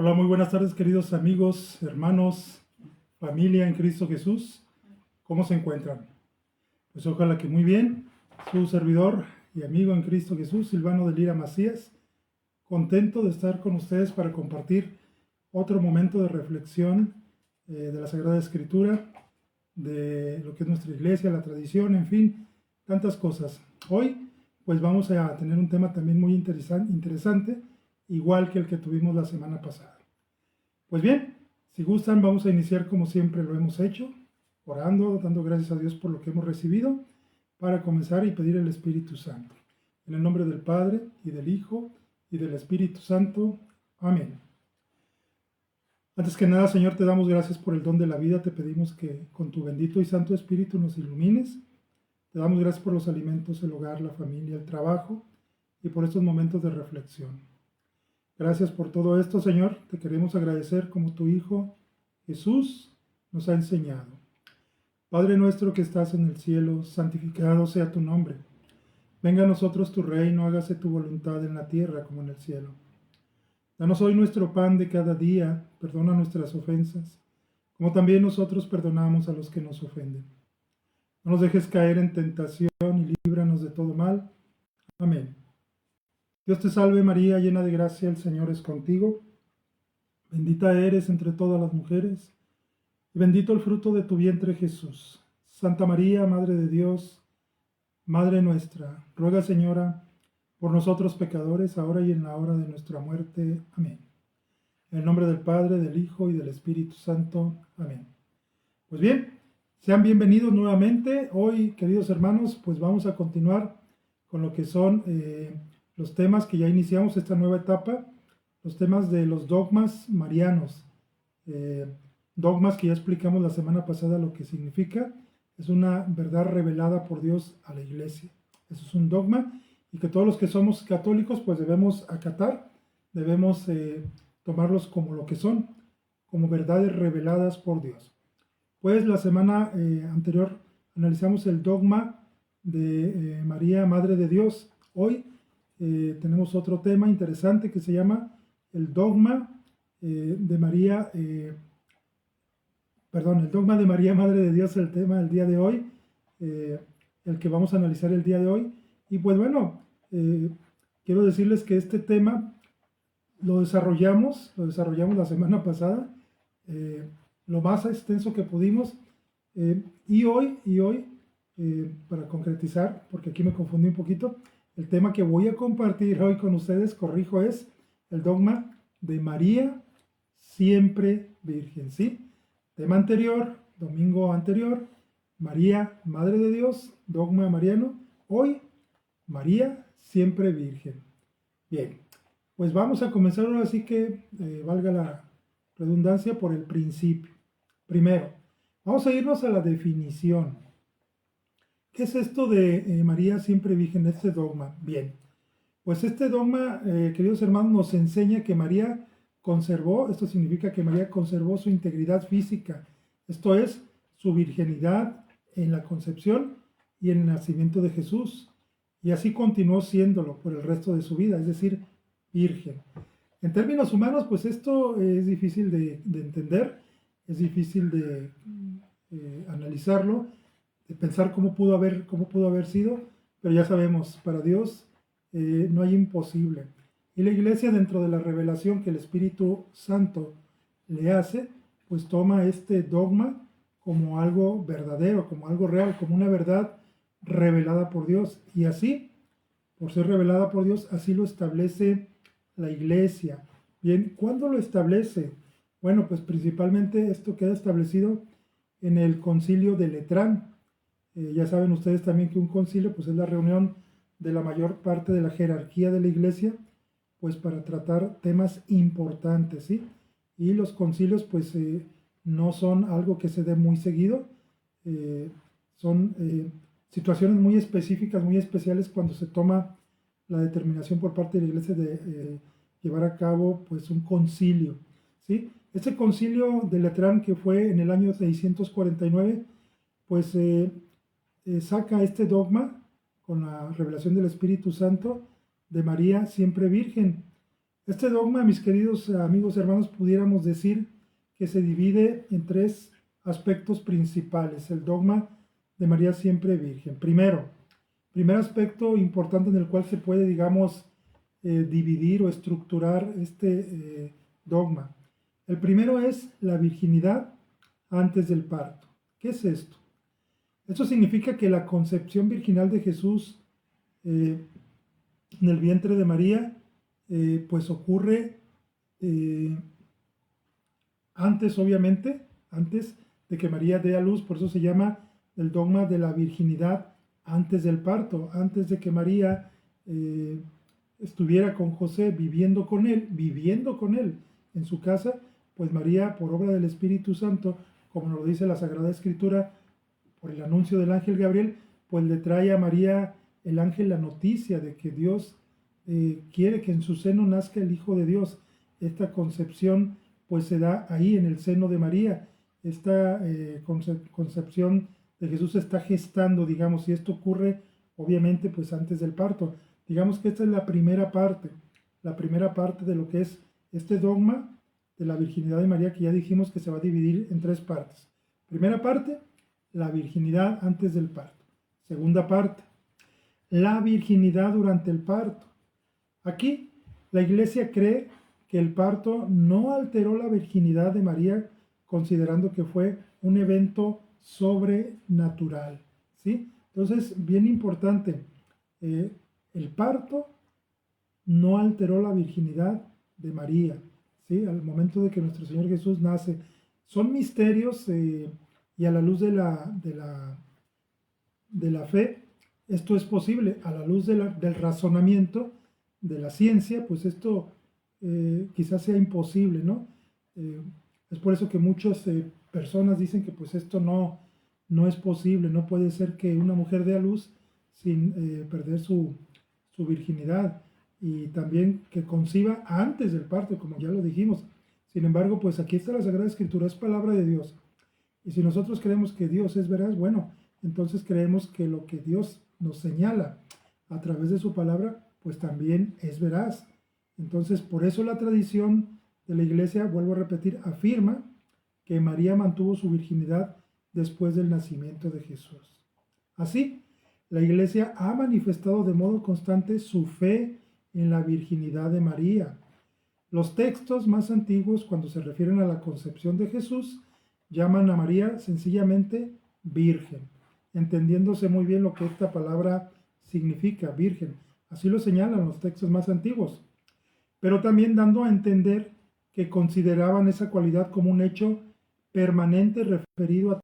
Hola, muy buenas tardes, queridos amigos, hermanos, familia en Cristo Jesús. ¿Cómo se encuentran? Pues ojalá que muy bien. Su servidor y amigo en Cristo Jesús, Silvano de Lira Macías, contento de estar con ustedes para compartir otro momento de reflexión de la Sagrada Escritura, de lo que es nuestra iglesia, la tradición, en fin, tantas cosas. Hoy, pues vamos a tener un tema también muy interesante, igual que el que tuvimos la semana pasada. Pues bien, si gustan, vamos a iniciar como siempre lo hemos hecho, orando, dando gracias a Dios por lo que hemos recibido, para comenzar y pedir el Espíritu Santo. En el nombre del Padre, y del Hijo, y del Espíritu Santo. Amén. Antes que nada, Señor, te damos gracias por el don de la vida. Te pedimos que con tu bendito y santo Espíritu nos ilumines. Te damos gracias por los alimentos, el hogar, la familia, el trabajo y por estos momentos de reflexión. Gracias por todo esto, Señor. Te queremos agradecer como tu Hijo Jesús nos ha enseñado. Padre nuestro que estás en el cielo, santificado sea tu nombre. Venga a nosotros tu reino, hágase tu voluntad en la tierra como en el cielo. Danos hoy nuestro pan de cada día, perdona nuestras ofensas, como también nosotros perdonamos a los que nos ofenden. No nos dejes caer en tentación y líbranos de todo mal. Amén. Dios te salve María, llena de gracia, el Señor es contigo. Bendita eres entre todas las mujeres, y bendito el fruto de tu vientre Jesús. Santa María, Madre de Dios, Madre nuestra, ruega Señora, por nosotros pecadores, ahora y en la hora de nuestra muerte. Amén. En el nombre del Padre, del Hijo y del Espíritu Santo. Amén. Pues bien, sean bienvenidos nuevamente. Hoy, queridos hermanos, pues vamos a continuar con lo que son los temas que ya iniciamos esta nueva etapa, los temas de los dogmas marianos. Dogmas que ya explicamos la semana pasada lo que significa. Es una verdad revelada por Dios a la iglesia. Eso es un dogma y que todos los que somos católicos pues debemos acatar, debemos tomarlos como lo que son, como verdades reveladas por Dios. Pues la semana anterior analizamos el dogma de María, Madre de Dios. Hoy tenemos otro tema interesante que se llama el dogma de María, el dogma de María, Madre de Dios, el tema del día de hoy, el que vamos a analizar el día de hoy. Y pues bueno, quiero decirles que este tema lo desarrollamos la semana pasada, lo más extenso que pudimos, y hoy, para concretizar, porque aquí me confundí un poquito, el tema que voy a compartir hoy con ustedes, corrijo, es el dogma de María siempre Virgen, ¿sí? Tema anterior, domingo anterior, María, Madre de Dios, dogma mariano. Hoy, María siempre Virgen. Bien, pues vamos a comenzar ahora, así que valga la redundancia, por el principio. Primero, vamos a irnos a la definición. ¿Qué es esto de María siempre Virgen, este dogma? Bien, pues este dogma, queridos hermanos, nos enseña que María conservó, esto significa que María conservó su integridad física, esto es, su virginidad en la concepción y en el nacimiento de Jesús, y así continuó siéndolo por el resto de su vida, es decir, virgen. En términos humanos, pues esto es difícil de entender, es difícil de analizarlo, de pensar cómo pudo haber sido, pero ya sabemos, para Dios no hay imposible. Y la iglesia, dentro de la revelación que el Espíritu Santo le hace, pues toma este dogma como algo verdadero, como algo real, como una verdad revelada por Dios. Y así, por ser revelada por Dios, así lo establece la iglesia. Bien, ¿cuándo lo establece? Bueno, pues principalmente esto queda establecido en el Concilio de Letrán. Ya saben ustedes también que un concilio pues es la reunión de la mayor parte de la jerarquía de la iglesia, pues para tratar temas importantes, ¿sí? Y los concilios pues no son algo que se dé muy seguido, son situaciones muy específicas, muy especiales cuando se toma la determinación por parte de la iglesia de llevar a cabo pues un concilio, ¿sí? Este concilio de Letrán, que fue en el año 649, pues saca este dogma con la revelación del Espíritu Santo de María siempre Virgen. Este dogma, mis queridos amigos hermanos, pudiéramos decir que se divide en tres aspectos principales. El dogma de María siempre Virgen. Primer aspecto importante en el cual se puede, digamos, dividir o estructurar este dogma. El primero es la virginidad antes del parto. ¿Qué es esto? Esto significa que la concepción virginal de Jesús en el vientre de María pues ocurre antes, obviamente, antes de que María dé a luz. Por eso se llama el dogma de la virginidad antes del parto, antes de que María estuviera con José, viviendo con él en su casa. Pues María, por obra del Espíritu Santo, como nos lo dice la Sagrada Escritura, por el anuncio del ángel Gabriel, pues le trae a María el ángel la noticia de que Dios quiere que en su seno nazca el Hijo de Dios. Esta concepción pues se da ahí en el seno de María. Esta concepción de Jesús se está gestando, digamos, y esto ocurre obviamente pues antes del parto. Digamos que esta es la primera parte de lo que es este dogma de la virginidad de María, que ya dijimos que se va a dividir en tres partes. Primera parte, la virginidad antes del parto. Segunda parte, la virginidad durante el parto. Aquí la Iglesia cree que el parto no alteró la virginidad de María, considerando que fue un evento sobrenatural, ¿sí? Entonces, bien importante, el parto no alteró la virginidad de María, ¿sí? Al momento de que nuestro Señor Jesús nace. Son misterios y a la luz de la fe, esto es posible. A la luz del razonamiento, de la ciencia, pues esto quizás sea imposible, ¿no? Es por eso que muchas personas dicen que pues esto no es posible, no puede ser que una mujer dé a luz sin perder su virginidad, y también que conciba antes del parto, como ya lo dijimos. Sin embargo, pues aquí está la Sagrada Escritura, es palabra de Dios. Y si nosotros creemos que Dios es veraz, bueno, entonces creemos que lo que Dios nos señala a través de su palabra, pues también es veraz. Entonces, por eso la tradición de la Iglesia, vuelvo a repetir, afirma que María mantuvo su virginidad después del nacimiento de Jesús. Así, la Iglesia ha manifestado de modo constante su fe en la virginidad de María. Los textos más antiguos, cuando se refieren a la concepción de Jesús, llaman a María sencillamente virgen, entendiéndose muy bien lo que esta palabra significa, virgen. Así lo señalan los textos más antiguos, pero también dando a entender que consideraban esa cualidad como un hecho permanente referido a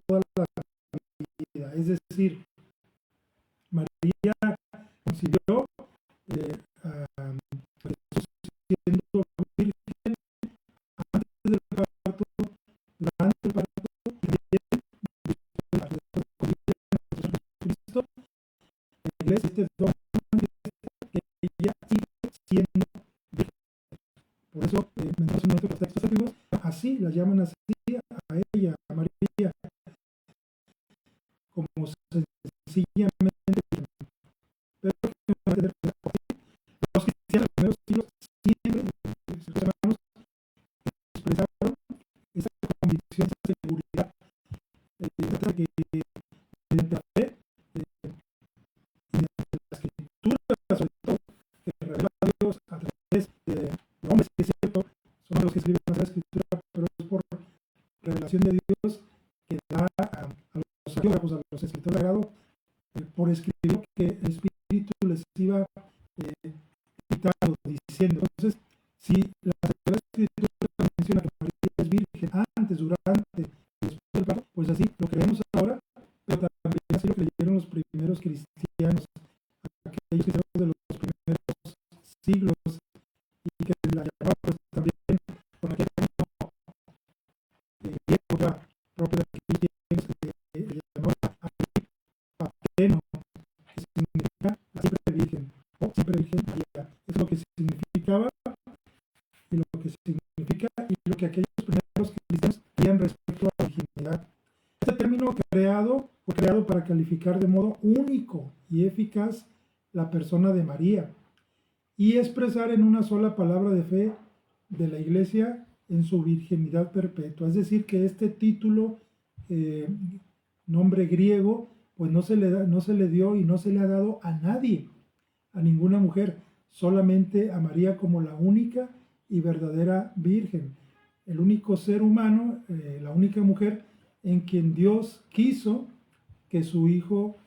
toda la vida. Es decir, María concibió a Jesús siendo virgen antes del parto, durante el parto y también después de Cristo. La Iglesia este dogma que ella sigue siendo virgen. Por eso, mencionamos en nuestros textos antiguos, así la llaman así a ella, a María, como sencillamente virgen. Pero los cristianos de los primeros siglos siempre, hermanos, expresaron esa convicción, esa seguridad, de que mediante la fe y mediante la escritura, sobre todo, que revela a Dios a través de hombres, que es cierto, son los que escriben la escritura, pero es por revelación de Dios que da a los arqueógrafos, a los escritores sagrados, por escribir que el Espíritu les iba gritando, diciendo. Entonces, si la Sagrada Escritura menciona que María es virgen antes, durante y después del parto, pues así lo creemos ahora, pero también así lo creyeron los primeros cristianos, aquellos cristianos de los primeros siglos, y que la llamaban pues también con aquel término griego ya propio de aquellos tiempos, que le llamaban apateno, que significa la siempre virgen, o siempre virgen María. Es lo que significaba y lo que significa y lo que aquellos primeros cristianos tenían respecto a la virginidad. Este término fue creado para calificar de modo único y eficaz la persona de María. y expresar en una sola palabra de fe de la Iglesia en su virginidad perpetua. Es decir, que este título, nombre griego, pues no se le dio y no se le ha dado a nadie, a ninguna mujer, solamente a María como la única y verdadera virgen, el único ser humano, la única mujer en quien Dios quiso que su Hijo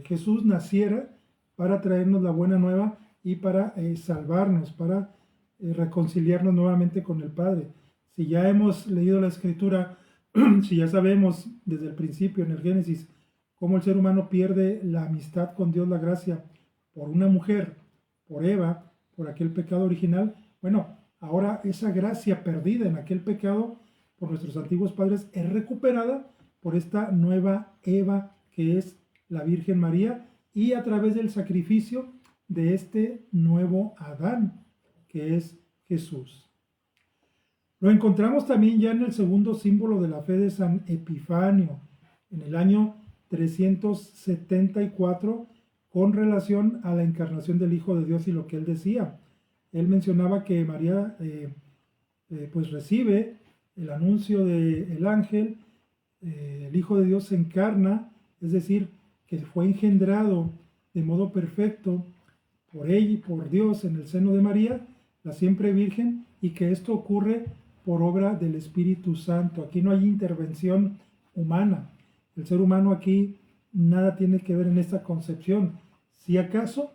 Jesús naciera para traernos la buena nueva y para salvarnos, para reconciliarnos nuevamente con el Padre. Si ya hemos leído la Escritura, si ya sabemos desde el principio en el Génesis cómo el ser humano pierde la amistad con Dios, la gracia, por una mujer, por Eva, por aquel pecado original, bueno, ahora esa gracia perdida en aquel pecado por nuestros antiguos padres es recuperada por esta nueva Eva que es la Virgen María y a través del sacrificio de este nuevo Adán que es Jesús. Lo encontramos también ya en el segundo símbolo de la fe de San Epifanio, en el año 374, con relación a la encarnación del Hijo de Dios y lo que él decía. Él mencionaba que María pues recibe el anuncio del ángel, el Hijo de Dios se encarna, es decir, que fue engendrado de modo perfecto por ella y por Dios en el seno de María, la siempre Virgen, y que esto ocurre por obra del Espíritu Santo. Aquí no hay intervención humana. El ser humano aquí nada tiene que ver en esta concepción. Si acaso,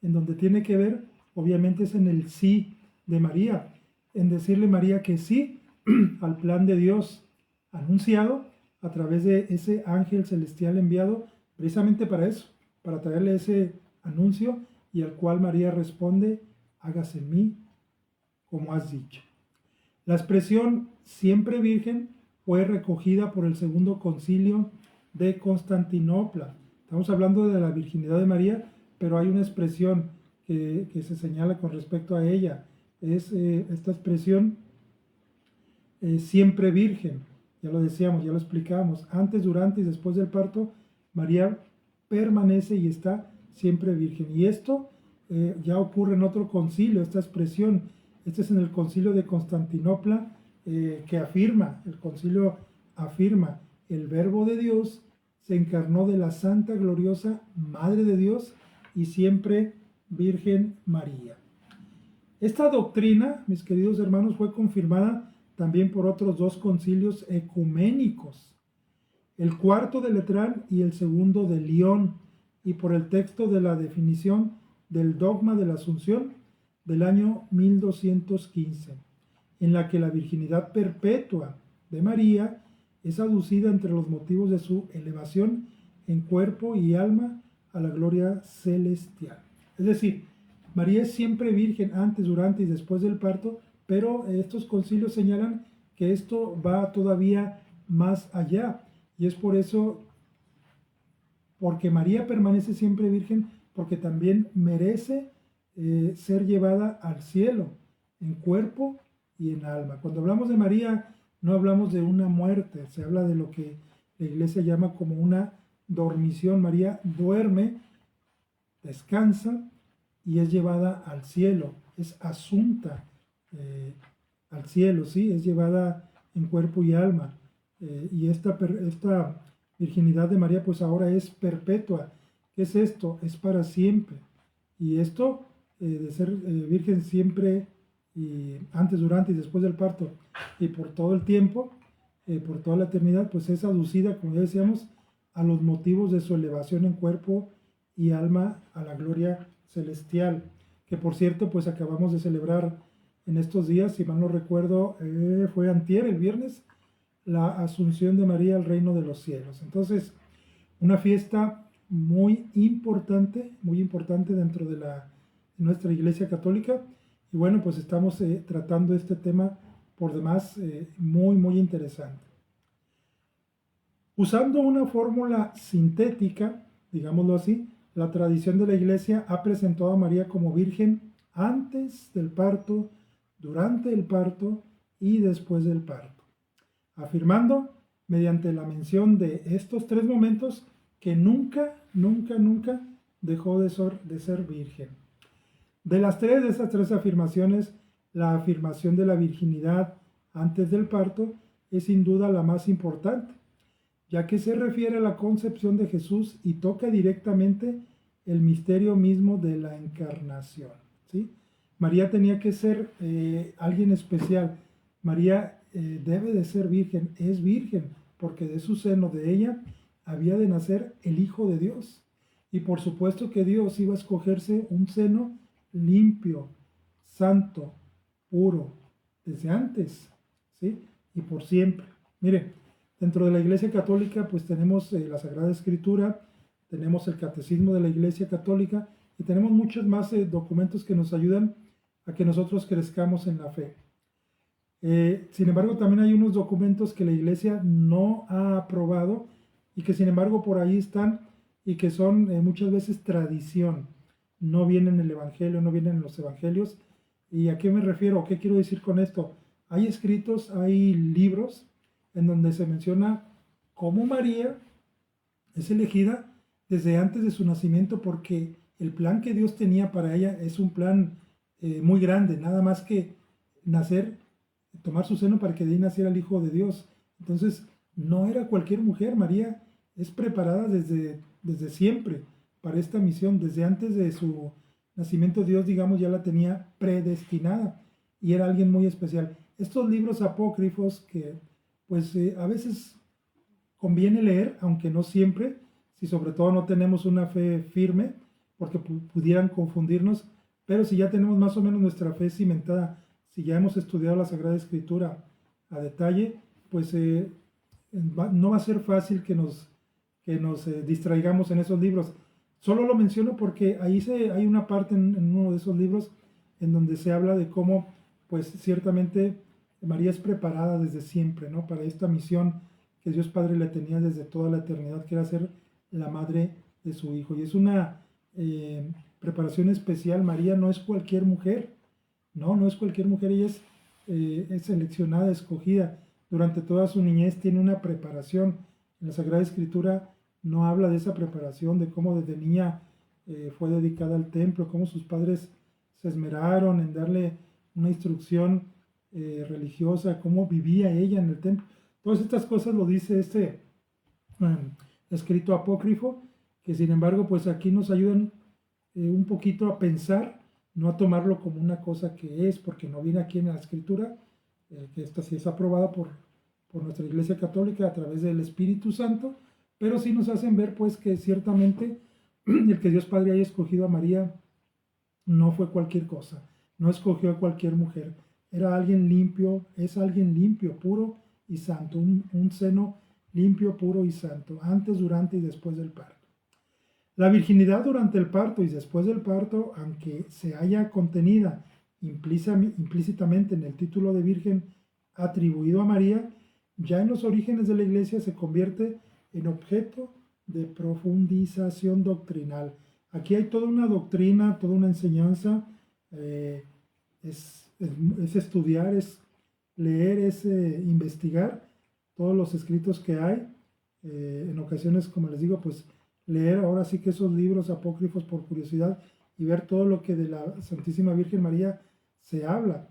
en donde tiene que ver, obviamente es en el sí de María, en decirle María que sí al plan de Dios anunciado a través de ese ángel celestial enviado precisamente para eso, para traerle ese anuncio y al cual María responde, hágase en mí como has dicho. La expresión siempre virgen fue recogida por el segundo concilio de Constantinopla. Estamos hablando de la virginidad de María, pero hay una expresión que se señala con respecto a ella. Es esta expresión siempre virgen. Ya lo decíamos, ya lo explicábamos. Antes, durante y después del parto, María permanece y está siempre virgen. Y esto ya ocurre en otro concilio, esta expresión. Este es en el concilio de Constantinopla, que afirma, el concilio afirma, el verbo de Dios se encarnó de la santa, gloriosa Madre de Dios y siempre Virgen María. Esta doctrina, mis queridos hermanos, fue confirmada también por otros dos concilios ecuménicos, el cuarto de Letrán y el segundo de León, y por el texto de la definición del dogma de la Asunción del año 1215, en la que la virginidad perpetua de María es aducida entre los motivos de su elevación en cuerpo y alma a la gloria celestial. Es decir, María es siempre virgen antes, durante y después del parto, pero estos concilios señalan que esto va todavía más allá, y es por eso, porque María permanece siempre virgen, porque también merece ser llevada al cielo en cuerpo y en alma. Cuando hablamos de María, no hablamos de una muerte, se habla de lo que la Iglesia llama como una dormición. María duerme, descansa y es llevada al cielo, es asunta al cielo, ¿sí? Es llevada en cuerpo y alma. Y esta virginidad de María pues ahora es perpetua. ¿Qué es esto? Es para siempre. Y esto de ser virgen siempre, y antes, durante y después del parto, y por todo el tiempo, por toda la eternidad, pues es aducida, como ya decíamos, a los motivos de su elevación en cuerpo y alma a la gloria celestial, que por cierto, pues acabamos de celebrar en estos días, si mal no recuerdo, fue antier, el viernes, la Asunción de María al reino de los cielos. Entonces, una fiesta muy importante dentro de nuestra Iglesia Católica. Y bueno, pues estamos tratando este tema por demás muy interesante. Usando una fórmula sintética, digámoslo así, la tradición de la Iglesia ha presentado a María como virgen antes del parto, durante el parto y después del parto, afirmando mediante la mención de estos tres momentos que nunca dejó de ser virgen. De esas tres afirmaciones, la afirmación de la virginidad antes del parto es sin duda la más importante, ya que se refiere a la concepción de Jesús y toca directamente el misterio mismo de la encarnación, ¿sí? María tenía que ser alguien especial. María debe de ser virgen, es virgen, porque de su seno, de ella, había de nacer el Hijo de Dios. Y por supuesto que Dios iba a escogerse un seno limpio, santo, puro, desde antes, ¿sí? Y por siempre. Mire, dentro de la Iglesia Católica, pues tenemos la Sagrada Escritura, tenemos el Catecismo de la Iglesia Católica y tenemos muchos más documentos que nos ayudan a que nosotros crezcamos en la fe. Sin embargo, también hay unos documentos que la Iglesia no ha aprobado y que sin embargo por ahí están y que son muchas veces tradición. No vienen en el Evangelio, no vienen en los Evangelios. ¿Y a qué me refiero? ¿Qué quiero decir con esto? Hay escritos, hay libros en donde se menciona cómo María es elegida desde antes de su nacimiento, porque el plan que Dios tenía para ella es un plan muy grande, nada más que nacer, tomar su seno para que de ahí naciera el Hijo de Dios. Entonces, no era cualquier mujer. María es preparada desde siempre para esta misión. Desde antes de su nacimiento, Dios, digamos, ya la tenía predestinada y era alguien muy especial. Estos libros apócrifos que, pues, a veces conviene leer, aunque no siempre, si sobre todo no tenemos una fe firme, porque pudieran confundirnos, pero si ya tenemos más o menos nuestra fe cimentada, si ya hemos estudiado la Sagrada Escritura a detalle, pues no va a ser fácil que nos distraigamos en esos libros. Solo lo menciono porque ahí hay una parte en uno de esos libros en donde se habla de cómo, pues ciertamente María es preparada desde siempre, ¿no? Para esta misión que Dios Padre le tenía desde toda la eternidad, que era ser la madre de su Hijo. Y es una preparación especial. María no es cualquier mujer, no es cualquier mujer. Ella es seleccionada, escogida. Durante toda su niñez tiene una preparación. En la Sagrada Escritura no habla de esa preparación, de cómo desde niña fue dedicada al templo, cómo sus padres se esmeraron en darle una instrucción religiosa, cómo vivía ella en el templo. Todas estas cosas lo dice este escrito apócrifo, que sin embargo pues aquí nos ayudan un poquito a pensar, no a tomarlo como una cosa que es, porque no viene aquí en la Escritura, que esta sí es aprobada por nuestra Iglesia Católica a través del Espíritu Santo, pero sí nos hacen ver pues que ciertamente el que Dios Padre haya escogido a María no fue cualquier cosa, no escogió a cualquier mujer, era alguien limpio, es alguien limpio, puro y santo, un seno limpio, puro y santo, antes, durante y después del parto. La virginidad durante el parto y después del parto, aunque se haya contenida implícitamente en el título de virgen atribuido a María, ya en los orígenes de la Iglesia se convierte en objeto de profundización doctrinal. Aquí hay toda una doctrina, toda una enseñanza, es estudiar, es leer, es investigar todos los escritos que hay. En ocasiones, como les digo, pues leer ahora sí que esos libros apócrifos por curiosidad y ver todo lo que de la Santísima Virgen María se habla.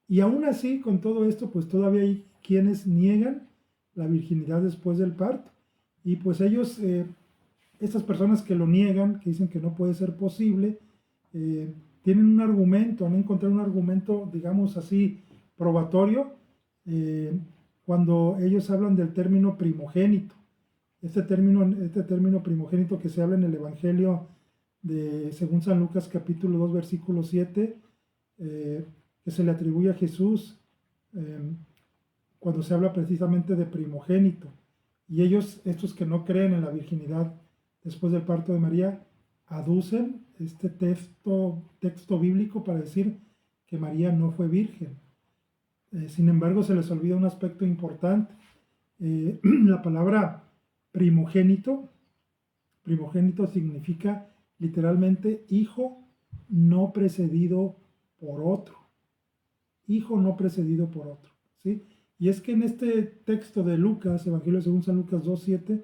Y aún así, con todo esto, pues todavía hay quienes niegan la virginidad después del parto. Y pues ellos, estas personas que lo niegan, que dicen que no puede ser posible, tienen un argumento, han encontrado un argumento, digamos así, probatorio, cuando ellos hablan del término primogénito. Este término primogénito que se habla en el Evangelio según San Lucas capítulo 2 versículo 7, que se le atribuye a Jesús cuando se habla precisamente de primogénito. Y ellos, estos que no creen en la virginidad después del parto de María, aducen este texto bíblico para decir que María no fue virgen. Sin embargo, se les olvida un aspecto importante. La palabra primogénito significa literalmente hijo no precedido por otro. Hijo no precedido por otro, ¿sí? Y es que en este texto de Lucas, Evangelio según San Lucas 2:7,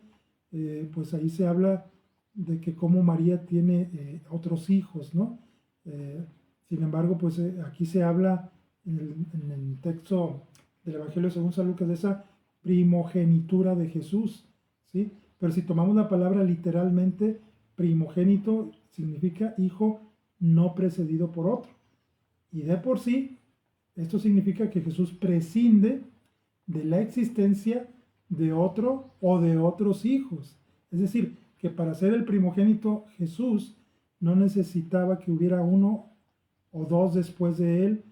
pues ahí se habla de que cómo María tiene otros hijos, ¿no? Sin embargo, pues aquí se habla en el texto del Evangelio según San Lucas de esa primogenitura de Jesús, ¿sí? Pero si tomamos la palabra literalmente, primogénito significa hijo no precedido por otro. Y de por sí, esto significa que Jesús prescinde de la existencia de otro o de otros hijos. Es decir, que para ser el primogénito Jesús no necesitaba que hubiera uno o dos después de él,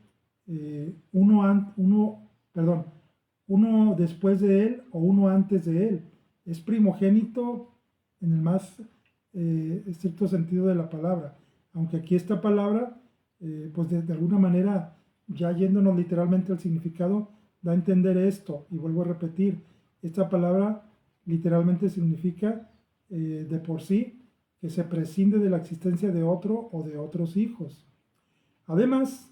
uno después de él o uno antes de él. Es primogénito en el más estricto sentido de la palabra. Aunque aquí esta palabra, pues de alguna manera, ya yéndonos literalmente al significado, da a entender esto. Y vuelvo a repetir, esta palabra literalmente significa de por sí que se prescinde de la existencia de otro o de otros hijos. Además,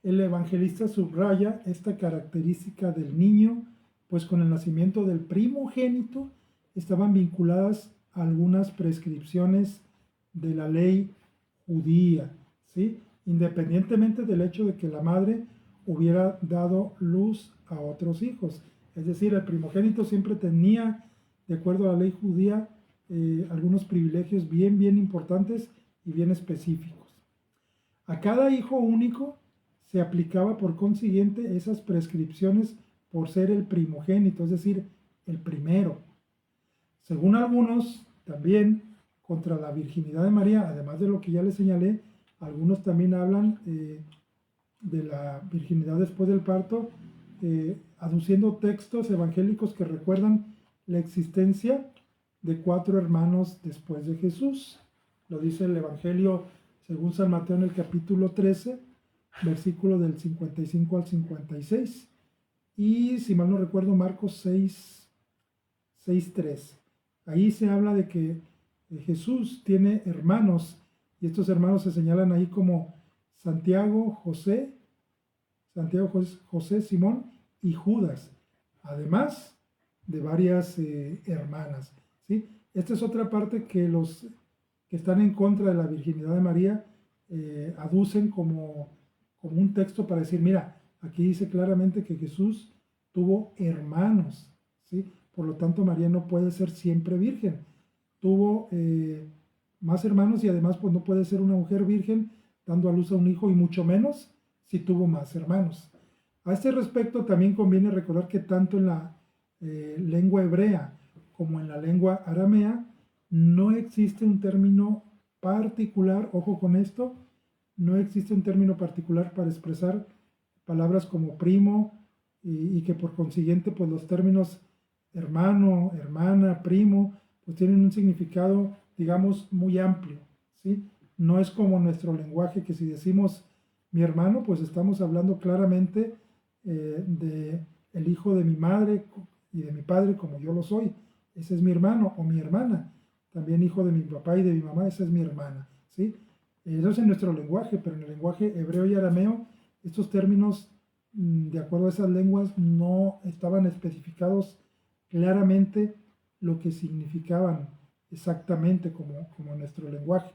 el evangelista subraya esta característica del niño, pues con el nacimiento del primogénito estaban vinculadas algunas prescripciones de la ley judía, ¿sí? Independientemente del hecho de que la madre hubiera dado luz a otros hijos. Es decir, el primogénito siempre tenía, de acuerdo a la ley judía, algunos privilegios bien importantes y bien específicos. A cada hijo único se aplicaba por consiguiente esas prescripciones por ser el primogénito, es decir, el primero. Según algunos, también contra la virginidad de María, además de lo que ya les señalé, algunos también hablan de la virginidad después del parto, aduciendo textos evangélicos que recuerdan la existencia de 4 hermanos después de Jesús. Lo dice el Evangelio según San Mateo en el capítulo 13, versículo del 55 al 56. Y si mal no recuerdo, Marcos 6:3. Ahí se habla de que Jesús tiene hermanos, y estos hermanos se señalan ahí como Santiago, José, Simón y Judas, además de varias hermanas, ¿sí? Esta es otra parte que los que están en contra de la virginidad de María aducen como un texto para decir, mira, aquí dice claramente que Jesús tuvo hermanos, ¿sí? Por lo tanto, María no puede ser siempre virgen. Tuvo más hermanos y además pues no puede ser una mujer virgen dando a luz a un hijo y mucho menos si tuvo más hermanos. A este respecto también conviene recordar que tanto en la lengua hebrea como en la lengua aramea no existe un término particular, ojo con esto, no existe un término particular para expresar palabras como primo y que por consiguiente pues los términos hermano, hermana, primo, pues tienen un significado, digamos, muy amplio, ¿sí? No es como nuestro lenguaje que si decimos mi hermano, pues estamos hablando claramente de el hijo de mi madre y de mi padre como yo lo soy, ese es mi hermano o mi hermana, también hijo de mi papá y de mi mamá, esa es mi hermana, ¿sí? Eso es en nuestro lenguaje, pero en el lenguaje hebreo y arameo, estos términos, de acuerdo a esas lenguas, no estaban especificados claramente lo que significaban exactamente como en nuestro lenguaje,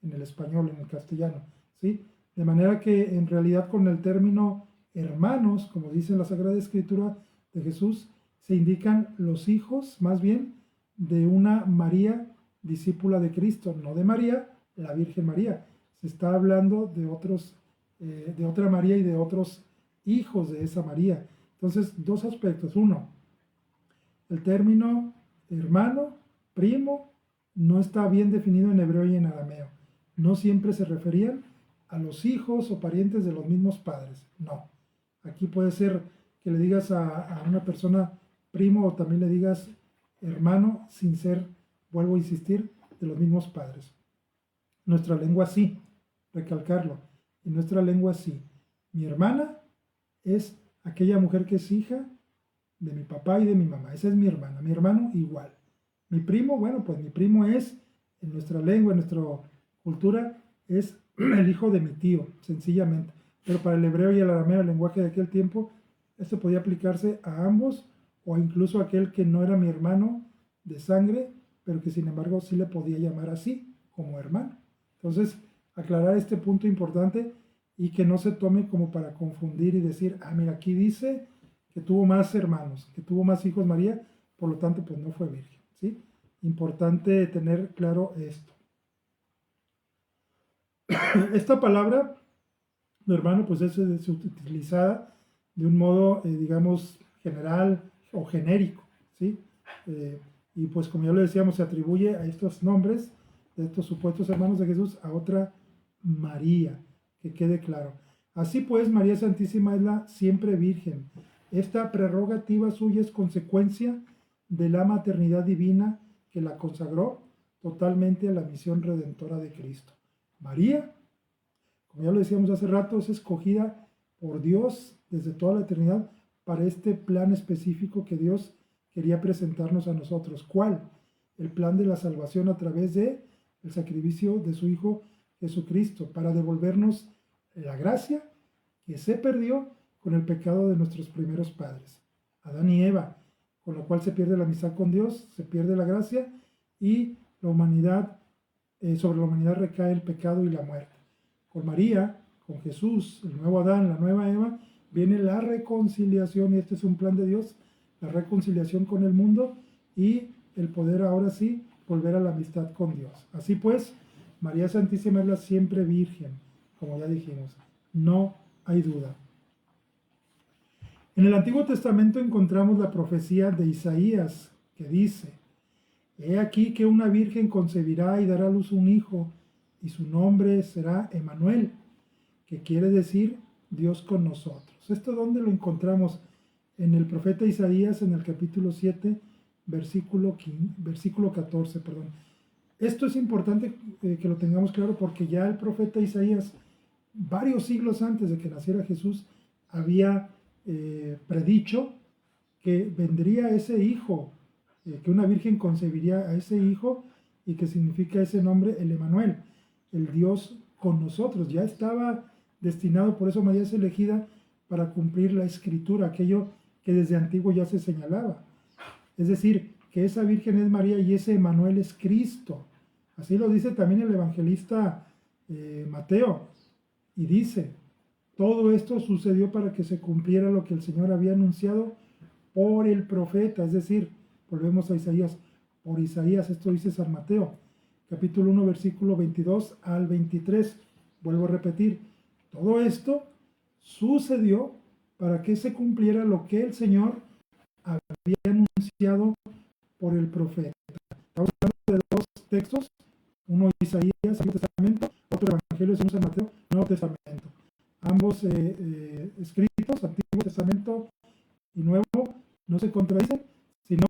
en el español, en el castellano, ¿sí? De manera que en realidad con el término hermanos, como dice la Sagrada Escritura de Jesús, se indican los hijos, más bien, de una María, discípula de Cristo, no de María, la Virgen María. Se está hablando de otra María y de otros hijos de esa María. Entonces, dos aspectos. Uno, el término hermano, primo, no está bien definido en hebreo y en arameo. No siempre se referían a los hijos o parientes de los mismos padres. No. Aquí puede ser que le digas a una persona primo o también le digas hermano sin ser, vuelvo a insistir, de los mismos padres. Nuestra lengua sí, recalcarlo. En nuestra lengua sí. Mi hermana es aquella mujer que es hija de mi papá y de mi mamá. Esa es mi hermana. Mi hermano igual. Mi primo, bueno, pues mi primo es, en nuestra lengua, en nuestra cultura, es el hijo de mi tío, sencillamente. Pero para el hebreo y el arameo, el lenguaje de aquel tiempo, esto podía aplicarse a ambos o incluso a aquel que no era mi hermano de sangre, pero que sin embargo sí le podía llamar así, como hermano. Entonces, aclarar este punto importante y que no se tome como para confundir y decir, mira, aquí dice que tuvo más hermanos, que tuvo más hijos María, por lo tanto, pues no fue virgen, ¿sí? Importante tener claro esto. Esta palabra, hermano, pues es utilizada de un modo, digamos, general o genérico, ¿sí? Y pues como ya lo decíamos, se atribuye a estos nombres de estos supuestos hermanos de Jesús a otra María, que quede claro. Así pues, María Santísima es la siempre virgen. Esta prerrogativa suya es consecuencia de la maternidad divina que la consagró totalmente a la misión redentora de Cristo. María, como ya lo decíamos hace rato, es escogida por Dios desde toda la eternidad para este plan específico que Dios quería presentarnos a nosotros. ¿Cuál? El plan de la salvación a través de el sacrificio de su Hijo Jesucristo, para devolvernos la gracia que se perdió con el pecado de nuestros primeros padres, Adán y Eva, con lo cual se pierde la amistad con Dios, se pierde la gracia y la humanidad, sobre la humanidad recae el pecado y la muerte. Con María, con Jesús, el nuevo Adán, la nueva Eva, viene la reconciliación, y este es un plan de Dios, la reconciliación con el mundo y el poder ahora sí volver a la amistad con Dios. Así pues, María Santísima es la siempre virgen, como ya dijimos, no hay duda. En el Antiguo Testamento encontramos la profecía de Isaías que dice: He aquí que una virgen concebirá y dará a luz un hijo, y su nombre será Emmanuel, que quiere decir Dios con nosotros. ¿Esto dónde lo encontramos? En el profeta Isaías, en el capítulo 7, versículo 14. Esto es importante que lo tengamos claro, porque ya el profeta Isaías, varios siglos antes de que naciera Jesús, había predicho que vendría ese hijo, que una virgen concebiría a ese hijo, y que significa ese nombre el Emmanuel, el Dios con nosotros. Ya estaba destinado, por eso María es elegida para cumplir la escritura, aquello que desde antiguo ya se señalaba. Es decir, que esa virgen es María y ese Emmanuel es Cristo. Así lo dice también el evangelista Mateo, y dice: todo esto sucedió para que se cumpliera lo que el Señor había anunciado por el profeta. Es decir, volvemos a Isaías, por Isaías. Esto dice San Mateo, capítulo 1, versículo 22 al 23. Vuelvo a repetir, todo esto sucedió para que se cumpliera lo que el Señor había anunciado por el profeta. Estamos hablando de dos textos, uno Isaías, Antiguo Testamento, otro Evangelio según San Mateo, Nuevo Testamento. Ambos escritos, Antiguo Testamento y Nuevo, no se contradicen, sino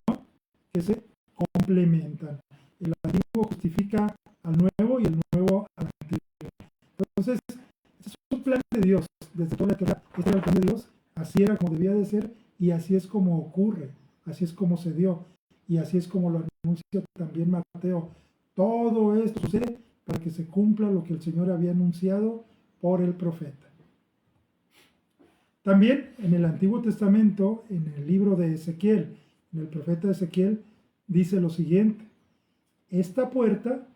que se complementan. El Antiguo justifica al Nuevo y el Nuevo al Antiguo. Entonces, es un plan de Dios desde toda la eternidad. Este era el plan de Dios, así era como debía de ser, y así es como ocurre, así es como se dio, y así es como lo anuncia también Mateo. Todo esto sucede para que se cumpla lo que el Señor había anunciado por el profeta. También en el Antiguo Testamento, en el libro de Ezequiel, en el profeta Ezequiel, dice lo siguiente: esta puerta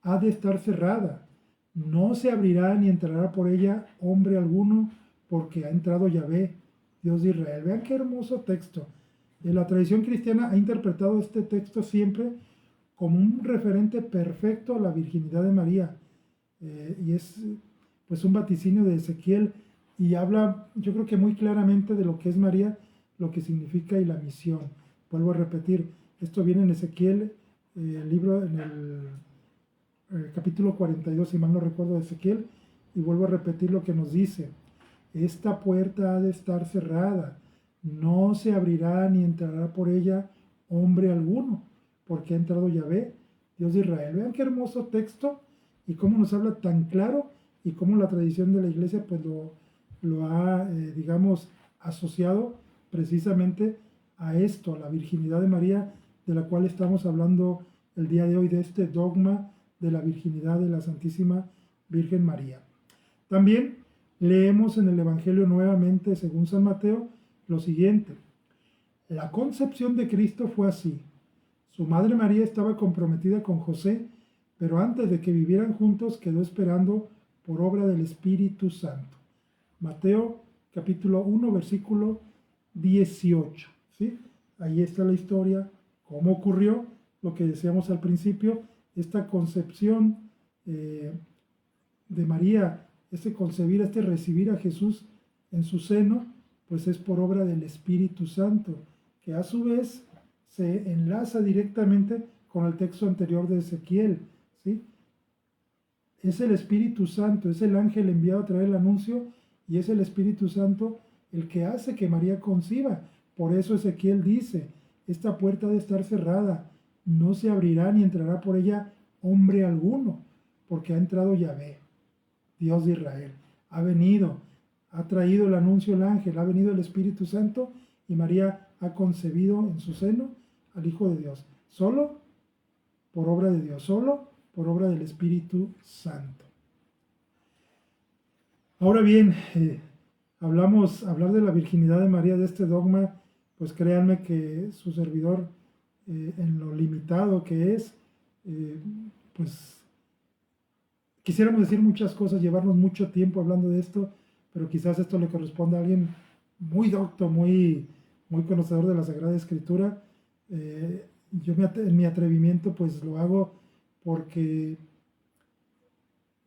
ha de estar cerrada, no se abrirá ni entrará por ella hombre alguno, porque ha entrado Yahvé, Dios de Israel. Vean qué hermoso texto. La tradición cristiana ha interpretado este texto siempre como un referente perfecto a la virginidad de María, y es pues un vaticinio de Ezequiel, y habla, yo creo que muy claramente, de lo que es María, lo que significa y la misión. Vuelvo a repetir, esto viene en Ezequiel, el libro, en el capítulo 42, si mal no recuerdo, de Ezequiel, y vuelvo a repetir lo que nos dice: esta puerta ha de estar cerrada, no se abrirá ni entrará por ella hombre alguno, porque ha entrado Yahvé, Dios de Israel. Vean qué hermoso texto, y cómo nos habla tan claro, y cómo la tradición de la iglesia pues lo ha, digamos, asociado precisamente a esto, a la virginidad de María, de la cual estamos hablando el día de hoy, de este dogma de la virginidad de la Santísima Virgen María. También leemos en el Evangelio nuevamente, según San Mateo, lo siguiente: la concepción de Cristo fue así. Su madre María estaba comprometida con José, pero antes de que vivieran juntos quedó esperando por obra del Espíritu Santo. Mateo capítulo 1, versículo 18. ¿Sí? Ahí está la historia, cómo ocurrió, lo que decíamos al principio, esta concepción de María, este concebir, este recibir a Jesús en su seno, pues es por obra del Espíritu Santo, que a su vez se enlaza directamente con el texto anterior de Ezequiel, ¿sí? Es el Espíritu Santo, es el ángel enviado a traer el anuncio, y es el Espíritu Santo el que hace que María conciba. Por eso Ezequiel dice, esta puerta ha de estar cerrada, no se abrirá ni entrará por ella hombre alguno, porque ha entrado Yahvé, Dios de Israel. Ha venido, ha traído el anuncio el ángel, ha venido el Espíritu Santo, y María ha concebido en su seno al Hijo de Dios, solo por obra de Dios, solo por obra del Espíritu Santo. Ahora bien, hablar de la virginidad de María, de este dogma, pues créanme que su servidor, en lo limitado que es, pues quisiéramos decir muchas cosas, llevarnos mucho tiempo hablando de esto, pero quizás esto le corresponde a alguien muy docto, muy conocedor de la Sagrada Escritura. Yo en mi atrevimiento pues lo hago porque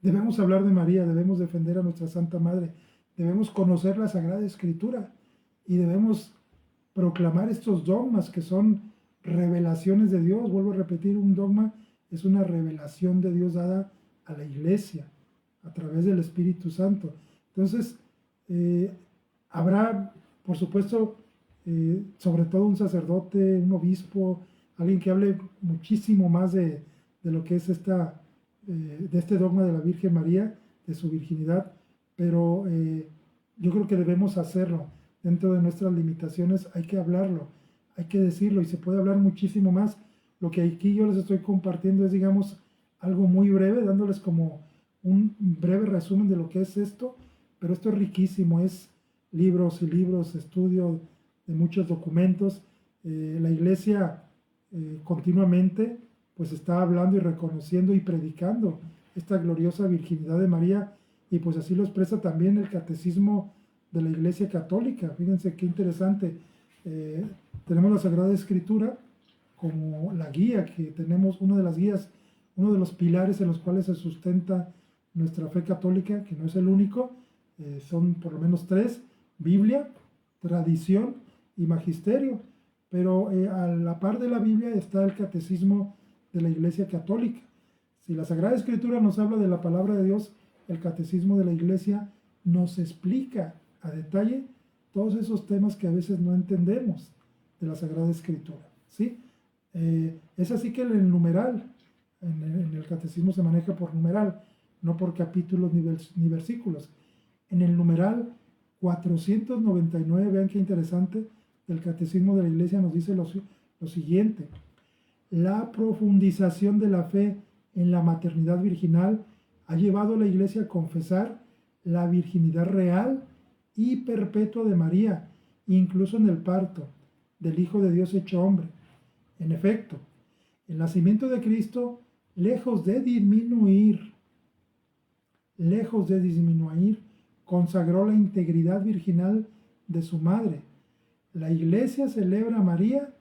debemos hablar de María, debemos defender a nuestra Santa Madre, debemos conocer la Sagrada Escritura y debemos proclamar estos dogmas que son revelaciones de Dios. Vuelvo a repetir, un dogma es una revelación de Dios dada a la Iglesia a través del Espíritu Santo. Entonces, habrá, por supuesto, sobre todo un sacerdote, un obispo, alguien que hable muchísimo más de lo que es de este dogma de la Virgen María, de su virginidad, pero yo creo que debemos hacerlo. Dentro de nuestras limitaciones hay que hablarlo, hay que decirlo, y se puede hablar muchísimo más. Lo que aquí yo les estoy compartiendo es, digamos, algo muy breve, dándoles como un breve resumen de lo que es esto, pero esto es riquísimo, es libros y libros, estudio de muchos documentos. La Iglesia continuamente pues está hablando y reconociendo y predicando esta gloriosa virginidad de María, y pues así lo expresa también el Catecismo de la Iglesia Católica. Fíjense qué interesante. Tenemos la Sagrada Escritura como la guía que tenemos, una de las guías, uno de los pilares en los cuales se sustenta nuestra fe católica, que no es el único, son por lo menos tres: Biblia, tradición y magisterio. Pero a la par de la Biblia está el Catecismo de la Iglesia Católica. Si la Sagrada Escritura nos habla de la palabra de Dios, el Catecismo de la Iglesia nos explica a detalle todos esos temas que a veces no entendemos de la Sagrada Escritura, ¿sí? Es así que el numeral, en el Catecismo se maneja por numeral, no por capítulos ni versículos. En el numeral 499, vean qué interesante, del Catecismo de la Iglesia nos dice lo siguiente: la profundización de la fe en la maternidad virginal ha llevado a la Iglesia a confesar la virginidad real y perpetua de María, incluso en el parto del Hijo de Dios hecho hombre. En efecto, el nacimiento de Cristo, lejos de disminuir, consagró la integridad virginal de su madre. La Iglesia celebra a María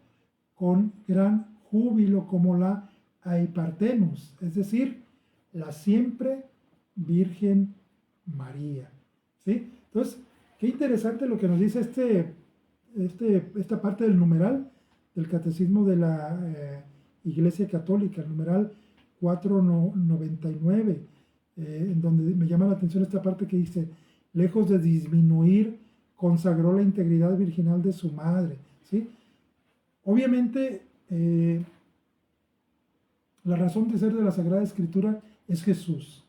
con gran júbilo como la Aipartenus, es decir, la siempre Virgen María. ¿Sí? Entonces, qué interesante lo que nos dice esta parte del numeral del Catecismo de la Iglesia Católica, el numeral 499, en donde me llama la atención esta parte que dice: lejos de disminuir, consagró la integridad virginal de su madre. ¿Sí? Obviamente, la razón de ser de la Sagrada Escritura es Jesús,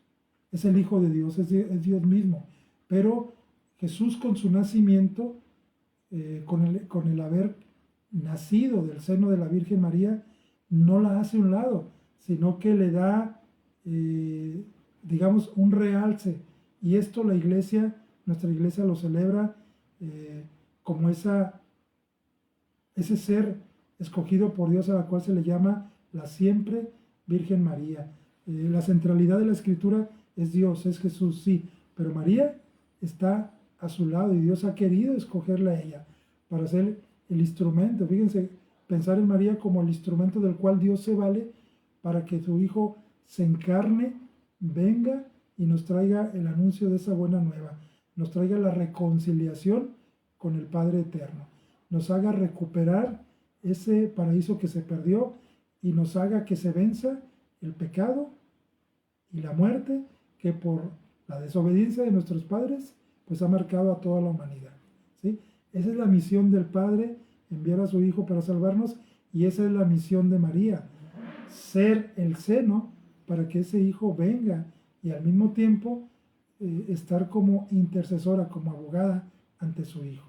es el Hijo de Dios, es Dios mismo. Pero Jesús, con su nacimiento, con el haber nacido del seno de la Virgen María, no la hace a un lado, sino que le da, digamos, un realce. Y esto nuestra Iglesia lo celebra como ese ser escogido por Dios, a la cual se le llama la siempre Virgen María. La centralidad de la Escritura es Dios, es Jesús, sí, pero María está a su lado y Dios ha querido escogerla a ella para ser el instrumento. Fíjense, pensar en María como el instrumento del cual Dios se vale para que su Hijo se encarne, venga y nos traiga el anuncio de esa buena nueva, nos traiga la reconciliación con el Padre Eterno, nos haga recuperar ese paraíso que se perdió y nos haga que se venza el pecado y la muerte que por la desobediencia de nuestros padres pues ha marcado a toda la humanidad, ¿sí? Esa es la misión del Padre, enviar a su Hijo para salvarnos, y esa es la misión de María, ser el seno para que ese Hijo venga y al mismo tiempo estar como intercesora, como abogada ante su Hijo.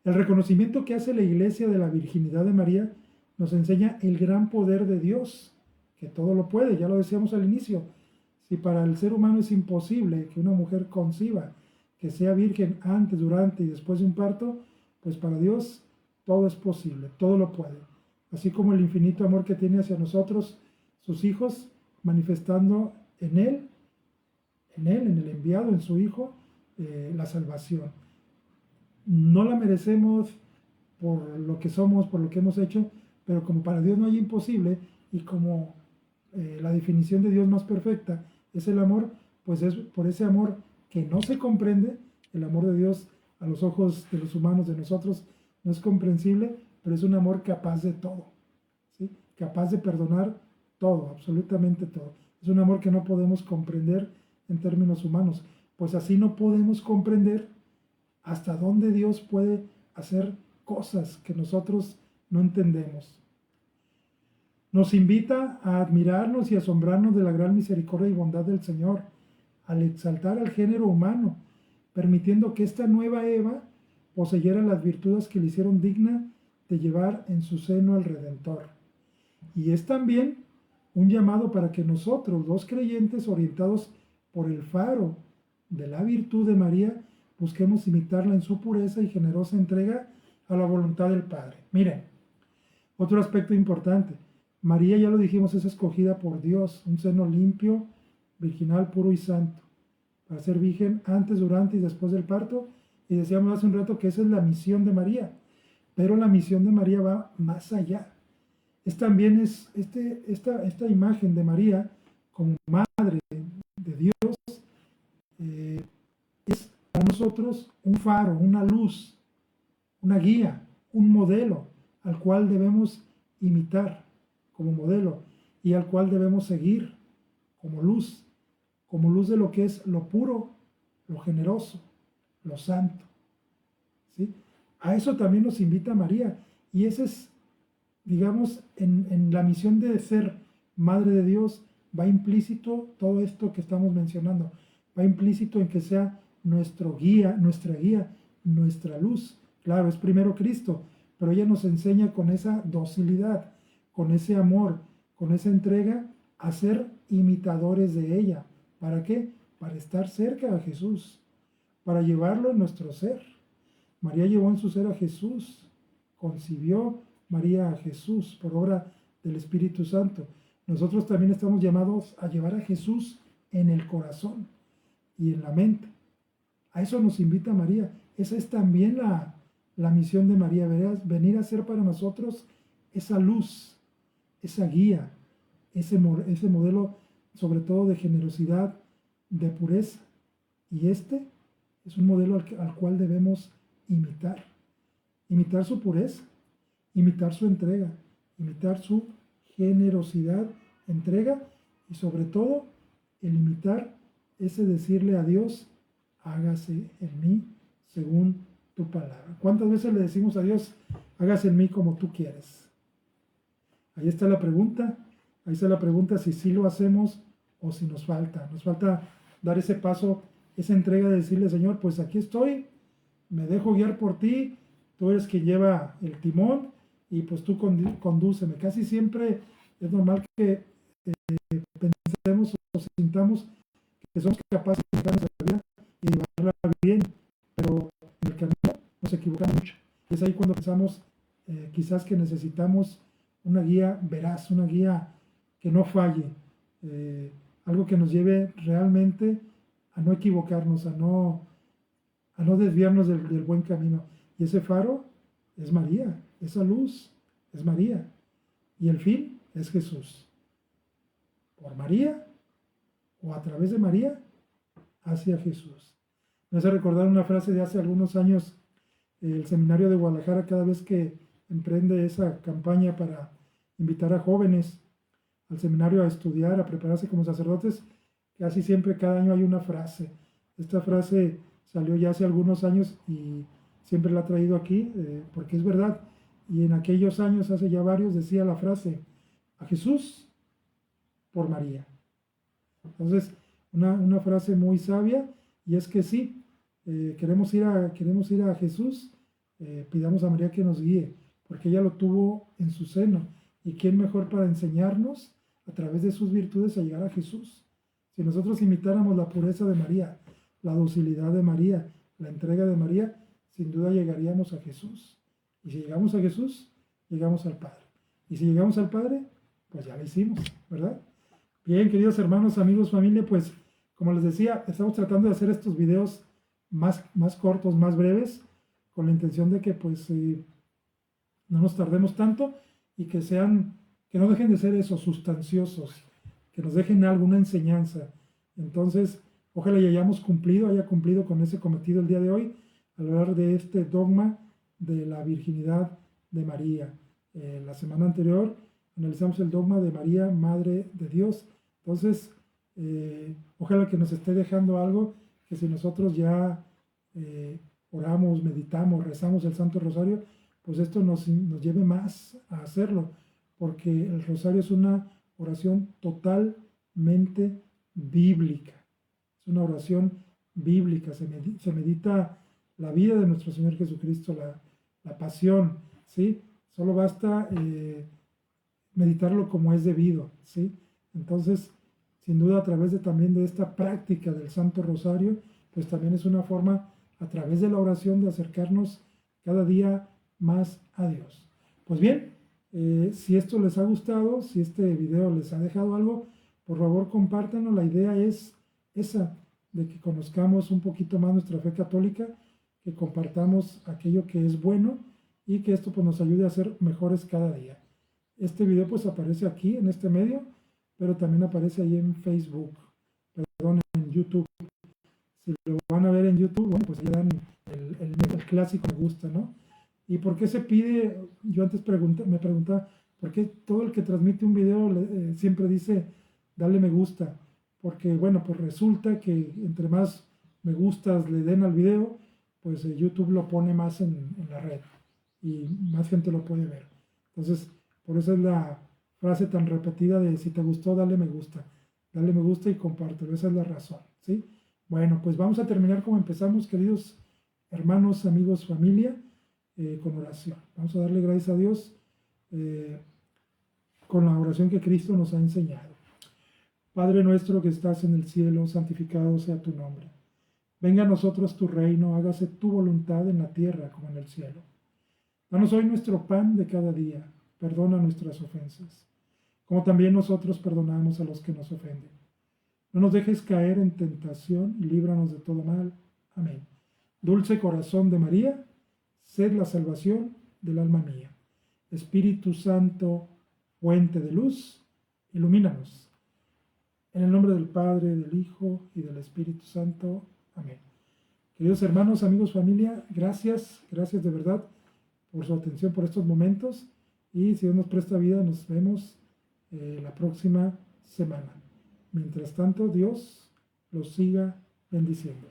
El reconocimiento que hace la Iglesia de la virginidad de María nos enseña el gran poder de Dios, que todo lo puede, ya lo decíamos al inicio. Si para el ser humano es imposible que una mujer conciba, que sea virgen antes, durante y después de un parto, pues para Dios todo es posible, todo lo puede. Así como el infinito amor que tiene hacia nosotros, sus hijos, manifestando en Él, en el enviado, en su Hijo, la salvación. No la merecemos por lo que somos, por lo que hemos hecho, pero como para Dios no hay imposible, y como la definición de Dios más perfecta es el amor, pues es por ese amor que no se comprende, el amor de Dios a los ojos de los humanos, de nosotros, no es comprensible, pero es un amor capaz de todo, ¿sí? Capaz de perdonar todo, absolutamente todo. Es un amor que no podemos comprender en términos humanos, pues así no podemos comprender hasta dónde Dios puede hacer cosas que nosotros no entendemos. Nos invita a admirarnos y asombrarnos de la gran misericordia y bondad del Señor, al exaltar al género humano, permitiendo que esta nueva Eva poseyera las virtudes que le hicieron digna de llevar en su seno al Redentor. Y es también un llamado para que nosotros, los creyentes orientados por el faro de la virtud de María, busquemos imitarla en su pureza y generosa entrega a la voluntad del Padre. Miren, otro aspecto importante. María, ya lo dijimos, es escogida por Dios, un seno limpio, virginal, puro y santo, para ser virgen antes, durante y después del parto. Y decíamos hace un rato que esa es la misión de María, pero la misión de María va más allá. También es esta imagen de María como madre de Dios, es para nosotros un faro, una luz, una guía, un modelo al cual debemos imitar como modelo y al cual debemos seguir como luz de lo que es lo puro, lo generoso, lo santo, ¿sí? A eso también nos invita María, y ese es, digamos, en la misión de ser Madre de Dios, va implícito todo esto que estamos mencionando, va implícito en que sea nuestra guía, nuestra luz. Claro, es primero Cristo, pero ella nos enseña con esa docilidad, con ese amor, con esa entrega, a ser imitadores de ella. ¿Para qué? Para estar cerca de Jesús, para llevarlo en nuestro ser. María llevó en su ser a Jesús, concibió María a Jesús por obra del Espíritu Santo. Nosotros también estamos llamados a llevar a Jesús en el corazón y en la mente. A eso nos invita María. Esa es también la misión de María, venir a ser para nosotros esa luz, esa guía, ese modelo sobre todo de generosidad, de pureza. Y este es un modelo al cual debemos imitar su pureza, imitar su entrega, imitar su generosidad, entrega, y sobre todo el imitar ese decirle a Dios: hágase en mí según tu palabra. ¿Cuántas veces le decimos a Dios: hágase en mí como tú quieres? Ahí está la pregunta. Ahí está la pregunta, si sí lo hacemos o si nos falta. Nos falta dar ese paso, esa entrega de decirle: Señor, pues aquí estoy, me dejo guiar por ti, tú eres quien lleva el timón y pues tú condúceme. Casi siempre es normal que pensemos o sintamos que somos capaces de llevar nuestra vida y llevarla bien, pero en el camino nos equivocamos mucho. Es ahí cuando pensamos quizás que necesitamos una guía veraz, una guía que no falle, algo que nos lleve realmente a no equivocarnos, a no desviarnos del buen camino. Y ese faro es María, esa luz es María. Y el fin es Jesús. Por María o a través de María hacia Jesús. Me hace recordar una frase de hace algunos años, el seminario de Guadalajara, cada vez que emprende esa campaña para invitar a jóvenes al seminario a estudiar, a prepararse como sacerdotes, casi siempre cada año hay una frase. Esta frase salió ya hace algunos años y siempre la he traído aquí porque es verdad. Y en aquellos años, hace ya varios, decía la frase, a Jesús por María. Entonces, una frase muy sabia, y es que sí, queremos ir a Jesús, pidamos a María que nos guíe, porque ella lo tuvo en su seno. ¿Y quién mejor para enseñarnos a través de sus virtudes a llegar a Jesús? Si nosotros imitáramos la pureza de María, la docilidad de María, la entrega de María, sin duda llegaríamos a Jesús. Y si llegamos a Jesús, llegamos al Padre. Y si llegamos al Padre, pues ya lo hicimos, ¿verdad? Bien, queridos hermanos, amigos, familia, pues como les decía, estamos tratando de hacer estos videos más cortos, más breves, con la intención de que pues no nos tardemos tanto y que no dejen de ser esos sustanciosos, que nos dejen alguna enseñanza. Entonces, ojalá haya cumplido con ese cometido el día de hoy, al hablar de este dogma de la virginidad de María. La semana anterior analizamos el dogma de María, Madre de Dios. Entonces, ojalá que nos esté dejando algo, que si nosotros ya oramos, meditamos, rezamos el Santo Rosario, pues esto nos lleve más a hacerlo, porque el Rosario es una oración totalmente bíblica. Es una oración bíblica, se medita la vida de nuestro Señor Jesucristo, la pasión, ¿sí? Solo basta meditarlo como es debido, ¿sí? Entonces, sin duda, a través también de esta práctica del Santo Rosario, pues también es una forma, a través de la oración, de acercarnos cada día más a Dios. Pues bien, si esto les ha gustado, si este video les ha dejado algo, por favor compártanlo. La idea es esa, de que conozcamos un poquito más nuestra fe católica, que compartamos aquello que es bueno y que esto pues nos ayude a ser mejores cada día. Este video pues aparece aquí en este medio, pero también aparece ahí en Facebook, en YouTube. Si lo van a ver en YouTube, bueno, pues ya dan el clásico me gusta, ¿no? ¿Y por qué se pide? Yo antes me preguntaba, ¿por qué todo el que transmite un video siempre dice, dale me gusta? Porque, bueno, pues resulta que entre más me gustas le den al video, pues YouTube lo pone más en la red y más gente lo puede ver. Entonces, por eso es la frase tan repetida de si te gustó, dale me gusta y compártelo. Esa es la razón, ¿sí? Bueno, pues vamos a terminar como empezamos, queridos hermanos, amigos, familia, con oración. Vamos a darle gracias a Dios con la oración que Cristo nos ha enseñado. Padre nuestro que estás en el cielo, santificado sea tu nombre. Venga a nosotros tu reino, hágase tu voluntad en la tierra como en el cielo. Danos hoy nuestro pan de cada día, perdona nuestras ofensas, como también nosotros perdonamos a los que nos ofenden. No nos dejes caer en tentación y líbranos de todo mal. Amén. Dulce corazón de María, sed la salvación del alma mía. Espíritu Santo, fuente de luz, ilumínanos. En el nombre del Padre, del Hijo y del Espíritu Santo. Amén. Queridos hermanos, amigos, familia, gracias de verdad por su atención por estos momentos. Y si Dios nos presta vida, nos vemos la próxima semana. Mientras tanto, Dios los siga bendiciendo.